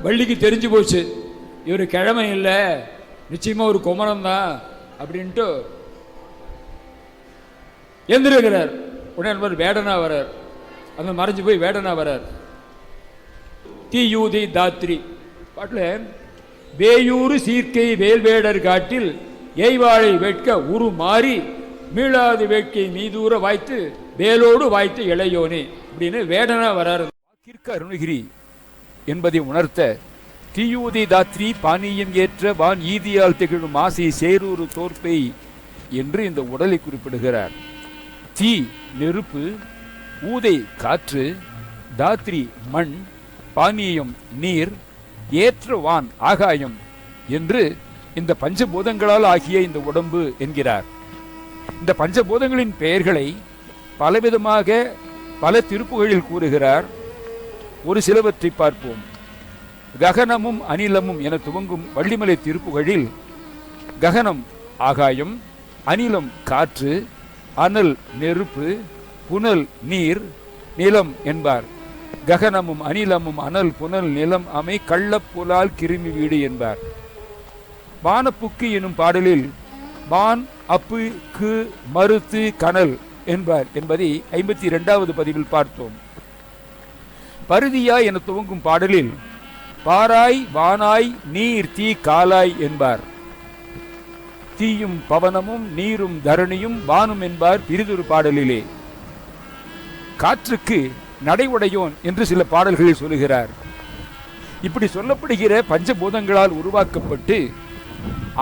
வள்ளிக்கு தெரிஞ்சு போச்சு, இவர் கிழமை இல்லை, நிச்சயமா ஒரு குமரன் தான் அப்படின்ட்டு எந்திருக்கிறார். உடனே வேடனா வரார், அந்த மறைஞ்சு போய் வேடனா வரார். தீயூதி தாத்ரி பாட்டில் வேயூறு சீர்க்கை வேல்வேடர் காட்டில் எய்வாழை வேட்க உரு மாறி மீளாது வேட்கை மீதூர வாய்த்து வேலோடு வாய்த்து இளையோனே அப்படின்னு வேடனா வரார். வாக்கிற்கு அருணகிரி என்பதை உணர்த்த தீயூதி தாத்ரி பானியம் ஏற்ற வான் ஈதியால் திகழும் ஆசை சேரூறு தோற்பை என்று இந்த உடலை குறிப்பிடுகிறார். தீ நெருப்பு, ஊதை காற்று, தாத்ரி மண், பானியம் நீர், ஏற்ற வான் ஆகாயம் என்று இந்த பஞ்சபூதங்களால் ஆகிய இந்த உடம்பு என்கிறார். இந்த பஞ்சபூதங்களின் பெயர்களை பலவிதமாக பல திருப்புகளில் கூறுகிறார். ஒரு சிலவற்றை பார்ப்போம். ககனமும் அனிலமும் என துவங்கும் வள்ளிமலை திருப்புகளில் ககனம் ஆகாயம், அனிலம் காற்று, அனல் நெருப்பு, புனல் நீர், நிலம் என்பார். ககனமும் அனிலமும் அனல் புனல் நிலம் அமை கள்ளப்புலால் கிருமி வீடு என்பார். வானப்புக்கு எனும் பாடலில் வான் அப்பு கு மறுத்து கனல் என்பார் என்பதை 52வது பதிவில் பார்த்தோம். பருதியா என துவங்கும் பாடலில் பாராய் வானாய் நீர் தீ காலாய் என்பார். தீயும் பவனமும் நீரும் தரணியும் வானும் என்பார் பிரிதொரு பாடலிலே. காற்றுக்கு நடைவுடையோன் என்று சில பாடல்களில் சொல்லுகிறார். இப்படி சொல்லப்படுகிற பஞ்சபூதங்களால் உருவாக்கப்பட்டு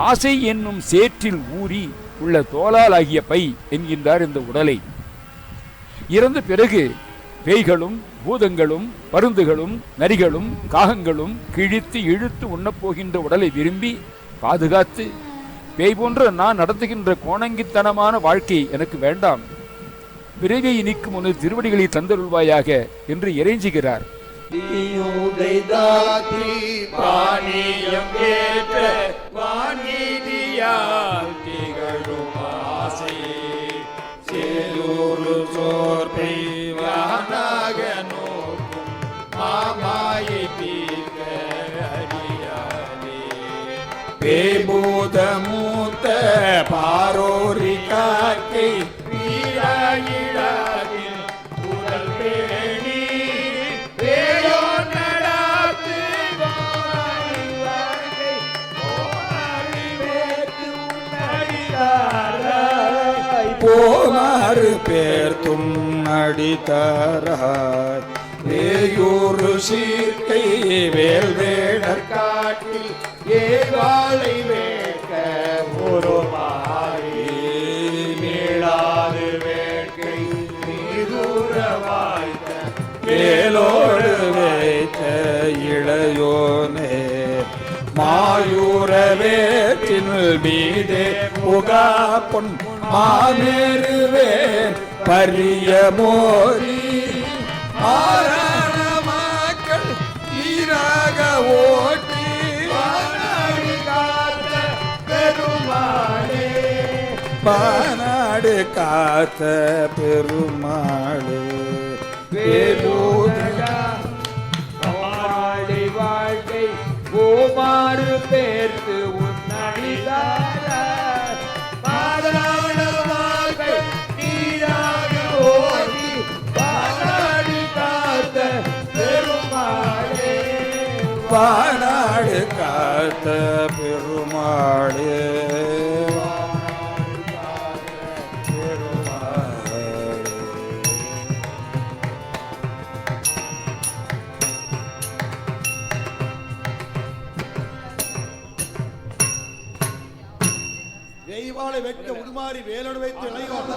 ஆசை என்னும் சேற்றில் ஊறி உள்ள தோலால் ஆகிய பை என்கின்றார் இந்த உடலை. இறந்த பிறகு பேய்களும் பூதங்களும் பருந்துகளும் நரிகளும் காகங்களும் கிழித்து இழுத்து உண்ணப்போகின்ற உடலை விரும்பி பாதுகாத்து பேய் போன்ற நான் நடத்துகின்ற கோணங்கித்தனமான வாழ்க்கை எனக்கு வேண்டாம், பிறவியை நீக்கும் உனது திருவடிகளை தந்தருள்வாயாக என்று இறைஞ்சுகிறார். பேபூத மூத்த பாரோரி காக்கை வீராயிடாதில் உடல் பேணி வேயோ நடாத்து வாழ்க்கை போமாறு பேர்த்தும் அடித்தாராய். வேயூறு சீர்க்கை வேல்வேடர் காட்டில் ஏவாளை வேட்க ஒரு மாறி மீளாது வேட்கை மீதூர வாய்த்த வேலோடு வைத்த இளையோனே மாயூர வேற்றின் மீதே புகா பொன் மாமேறுவேன் பரிய மோரி ஆரண மக்கள் ஈராக ஓட்டி பாநாடு காத்த பெருமாளே வேலூரி வாழ்க்கை ஓமாறு பேர்த்து உன்னடிதார பாதாள வாழ்க்கை நீராக ஓடி பாநாடு காத்த பெருமாளே பாநாடு காத்த பெருமாளே. வெய்வாளை வெட்க உருமாறி வேலோடு வைத்து இளையோன்